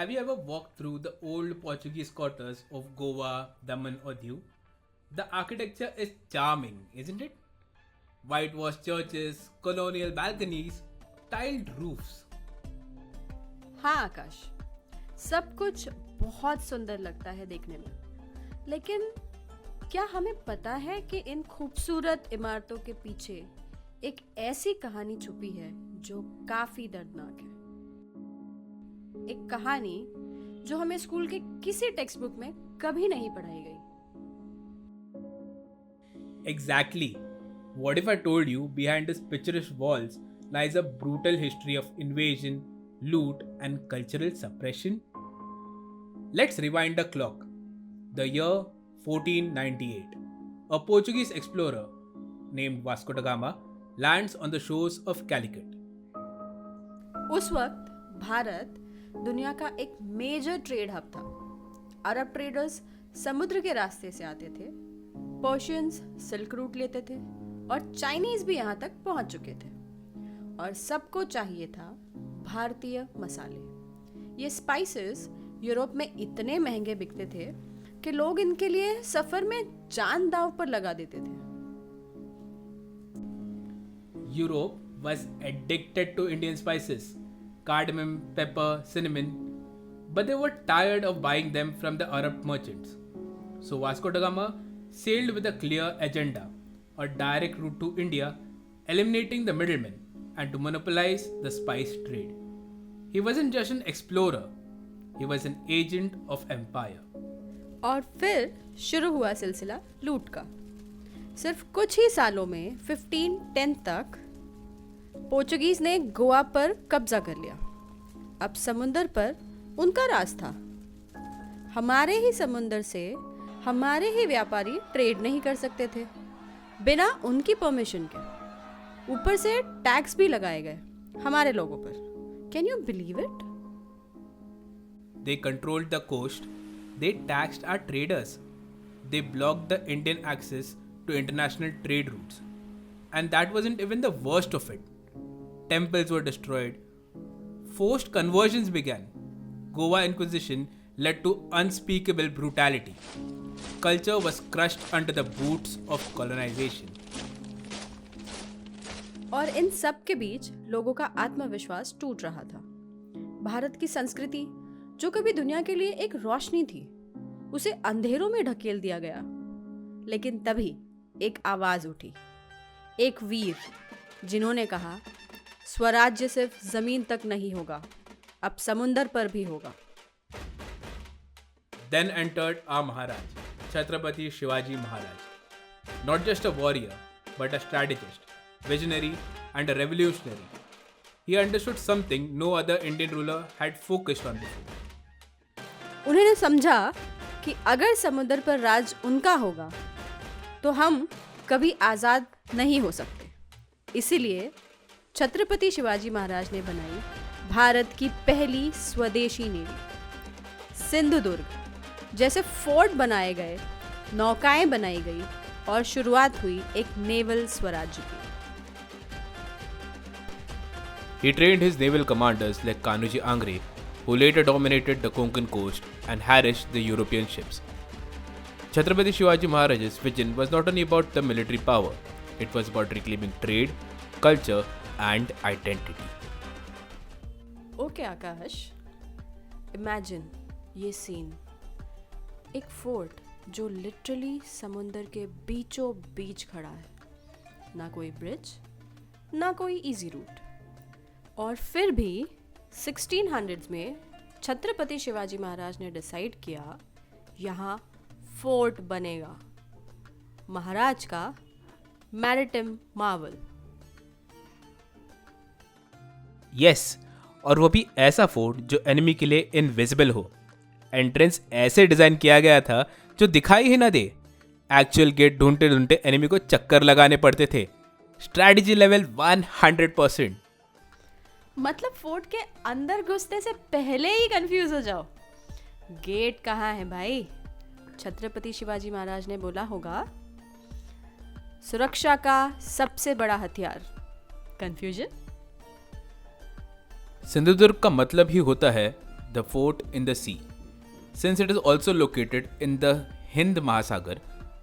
Have you ever walked through the old Portuguese quarters of Goa, Daman, or Diu? The architecture is charming, isn't it? Whitewashed churches, colonial balconies, tiled roofs. हाँ आकाश, सब कुछ बहुत सुंदर लगता है देखने में, लेकिन क्या हमें पता है कि इन खूबसूरत इमारतों के पीछे एक ऐसी कहानी छुपी है जो काफी दर्दनाक है। एक कहानी जो हमें स्कूल के किसी टेक्स्ट बुक में कभी नहीं पढ़ाई गई। Exactly. What if I told you behind these picturesque walls lies a brutal history of invasion, loot, and cultural suppression? Let's rewind the clock. The year 1498. A Portuguese explorer named Vasco da Gama lands on the shores of Calicut. उस वक्त भारत दुनिया का एक major trade hub था। Arab traders समुद्र के रास्ते से आते थे, पर्शियंस सिल्क रूट लेते थे और चाइनीज भी यहाँ तक पहुँच चुके थे। और सबको चाहिए था भारतीय मसाले। ये स्पाइसेस यूरोप में इतने महंगे बिकते थे कि लोग इनके लिए सफर में जान दांव पर लगा देते थे। Europe was addicted to Indian spices, cardamom, pepper, cinnamon, but they were tired of buying them from the Arab merchants. So Vasco da Gama sailed with a clear agenda, a direct route to India, eliminating the middlemen and to monopolize the spice trade. He wasn't just an explorer, he was an agent of empire. और फिर शुरू हुआ सिलसिला लूट का। सिर्फ कुछ ही सालों में 1510 तक पोर्चुगीज ने गोवा पर कब्जा कर लिया। अब समुंदर पर उनका राज था। हमारे ही समुंदर से हमारे ही व्यापारी ट्रेड नहीं कर सकते थे बिना उनकी परमिशन के। ऊपर से टैक्स भी लगाए गए हमारे लोगों पर। Can you believe it? They controlled the coast, they taxed our traders, they blocked the Indian access to international trade routes. And that wasn't even the worst of it. Temples were destroyed, forced conversions began. Goa Inquisition led to unspeakable brutality. Culture was crushed under the boots of colonization. और इन सब के बीच लोगों का आत्मविश्वास टूट रहा था। भारत की संस्कृति जो कभी दुनिया के लिए एक रोशनी थी, उसे अंधेरों में ढकेल दिया गया। लेकिन तभी एक आवाज उठी, एक वीर जिन्होंने कहा, स्वराज्य सिर्फ जमीन तक नहीं होगा, अब समुंदर पर भी होगा। Then entered our Maharaj, Chhatrapati Shivaji Maharaj. Not just a warrior, but a strategist, visionary, and a revolutionary. He understood something no other Indian ruler had focused on before. उन्होंने समझा कि अगर समुद्र पर राज उनका होगा तो हम कभी आज़ाद नहीं हो सकते। इसीलिए छत्रपति शिवाजी महाराज ने बनाई भारत की पहली स्वदेशी नेवी। सिंधुदुर्ग जैसे फोर्ट बनाए गए, नौकाएं बनाई गई और शुरुआत हुई एक नेवल स्वराज्य की। He trained his naval commanders like Kanuji Angre, who later dominated the Konkan coast and harassed the European ships. Chhatrapati Shivaji Maharaj's vision was not only about the military power, it was about reclaiming trade, culture, and identity. Okay Akash, imagine ये scene. एक fort जो literally समुंदर के बीचों बीच खड़ा है। ना कोई ब्रिज, ना कोई इजी रूट। और फिर भी 1600s में छत्रपति शिवाजी महाराज ने डिसाइड किया, यहाँ फोर्ट बनेगा, महाराज का मैरिटाइम मार्वल। यस, और वो भी ऐसा फोर्ट जो एनिमी के लिए इनविजिबल हो। एंट्रेंस ऐसे डिजाइन किया गया था जो दिखाई ही ना दे। एक्चुअल गेट ढूंढते ढूंढते एनिमी को चक्कर लगाने पड़ते थे। Strategy level 100%। मतलब फोर्ट के अंदर घुसने से पहले ही कंफ्यूज हो जाओ, गेट कहाँ है भाई? छत्रपति शिवाजी महाराज ने बोला होगा, सुरक्षा का सबसे बड़ा हथियार कंफ्यूजन। सिंधुदुर्ग का मतलब ही होता है the fort in the sea, since it is also located in the Hind Mahasagar,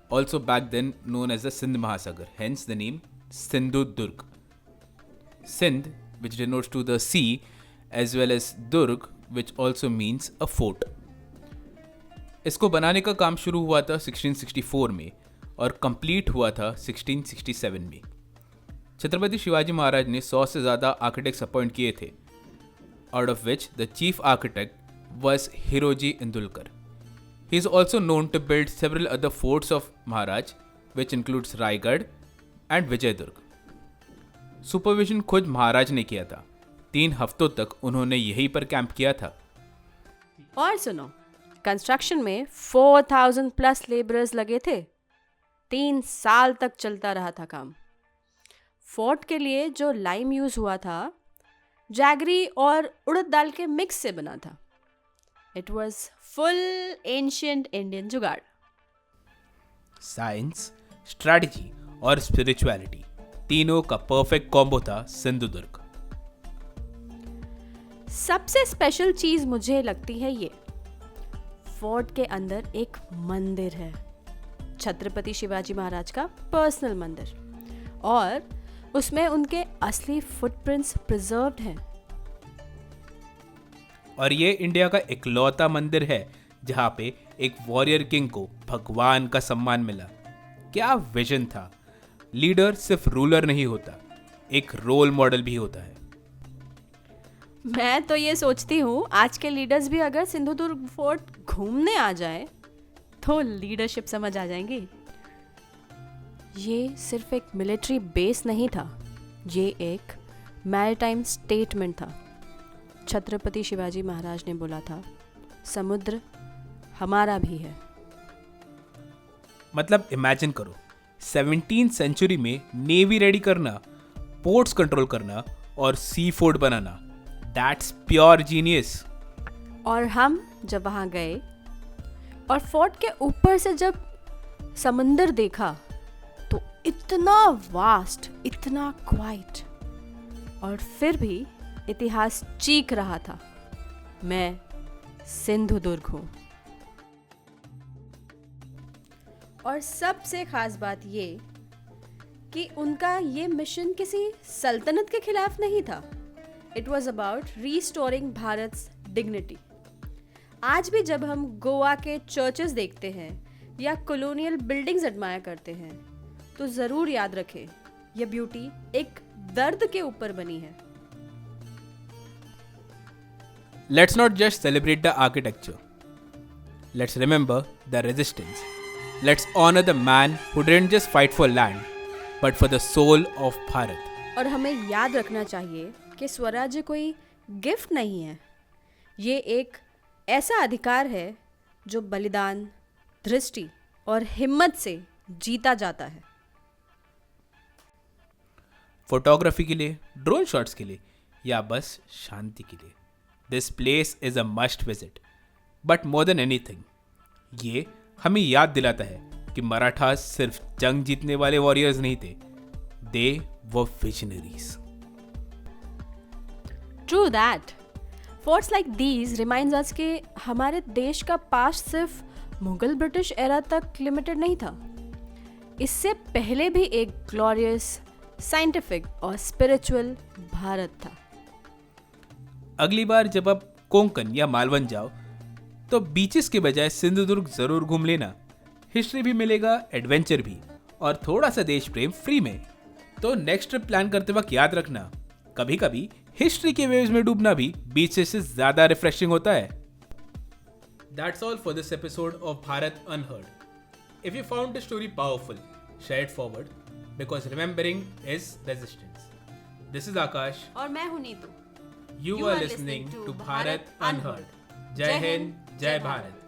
also back then known as the Sindh Mahasagar, hence the name Sindhudurg. Sindh, which denotes to the sea, as well as Durg, which also means a fort. इसको बनाने का काम शुरू हुआ था 1664 में और complete हुआ था 1667 में. छत्रपति शिवाजी महाराज ने 100 से ज़्यादा आर्किटेक्ट्स अपॉइंट किए थे, out of which the chief architect was Hiroji Indulkar. He is also known to build several other forts of Maharaj, which includes Raigad and Vijayadurg. Supervision खुद महाराज ने किया था. 3 हफ्तों तक उन्होंने यहीं पर कैंप किया था. और सुनो, कंस्ट्रक्शन में 4000 प्लस लेबरर्स लगे थे. 3 साल तक चलता रहा था काम. फोर्ट के लिए जो लाइम यूज हुआ था जैगरी और उड़द दाल के मिक्स से बना था. It was full ancient Indian जुगाड़. साइंस, स्ट्रैटेजी और स्पिरिचुअलिटी तीनों का परफेक्ट कॉम्बो था सिंधुदुर्ग. सबसे स्पेशल चीज मुझे लगती है ये, फोर्ट के अंदर एक मंदिर है, छत्रपति शिवाजी महाराज का पर्सनल मंदिर, और उसमें उनके असली फुटप्रिंट्स प्रिजर्व्ड हैं. और ये इंडिया का इकलौता मंदिर है जहाँ पे एक वॉरियर किंग को भगवान का सम्मान मिला. क्या विजन था. लीडर सिर्फ रूलर नहीं होता, एक रोल मॉडल भी होता है. मैं तो ये सोचती हूँ आज के लीडर्स भी अगर सिंधुदुर्ग फोर्ट घूमने आ जाए तो लीडरशिप समझ आ जाएंगी. ये सिर्फ एक मिलिट्री बेस नहीं था, ये एक मैरीटाइम स्टेटमेंट था. छत्रपति शिवाजी महाराज ने बोला था, समुद्र हमारा भी है. मतलब इमेजिन करो, 17th सेंचुरी में नेवी रेडी करना, पोर्ट्स कंट्रोल करना और सी फोर्ट बनाना. That's pure genius. और हम जब वहाँ गए और फोर्ट के ऊपर से जब समंदर देखा तो इतना वास्ट, इतना क्वाइट, और फिर भी इतिहास चीख रहा था, मैं सिंधुदुर्ग हूँ. और सबसे खास बात ये कि उनका ये मिशन किसी सल्तनत के खिलाफ नहीं था. It was about restoring Bharat's dignity. आज भी जब हम गोवा के चर्चेस देखते हैं या कॉलोनियल बिल्डिंग्स एडमायर करते हैं तो ज़रूर याद रखें, यह ब्यूटी एक दर्द के ऊपर बनी है. Let's not just celebrate the architecture. Let's remember the resistance. Let's honor the man who didn't just fight for land, but for the soul of Bharat. और हमें याद रखना चाहिए कि स्वराज्य कोई गिफ्ट नहीं है. ये एक ऐसा अधिकार है जो बलिदान, दृष्टि और हिम्मत से जीता जाता है. फोटोग्राफी के लिए, ड्रोन शॉट्स के लिए या बस शांति के लिए, this place is a must visit. But more than anything, ये हमें याद दिलाता है कि मराठास सिर्फ जंग जीतने वाले वॉरियर्स नहीं थे, they were visionaries. True that. Forts like these reminds us कि हमारे देश का पास्ट सिर्फ मुगल ब्रिटिश एरा तक लिमिटेड नहीं था. इससे पहले भी एक ग्लोरियस, साइंटिफिक और स्पिरिचुअल भारत था. अगली बार जब आप कोंकण या मालवन जाओ तो बीचेस के बजाय सिंधुदुर्ग जरूर घूम लेना. हिस्ट्री भी मिलेगा, एडवेंचर भी, और थोड़ा सा देश प्रेम फ्री में. तो नेक्स्ट ट्रिप प्लान करते वक्त याद रखना, कभी कभी हिस्ट्री के वेव्स में डूबना भी बीचेस से ज्यादा रिफ्रेशिंग होता है. That's all for this episode of Bharat Unheard. If you found the story powerful, share it forward because remembering is resistance. This is Akash. और मैं हूं Neetu. You are listening to Bharat Unheard. Jai Hind, Jai Bharat.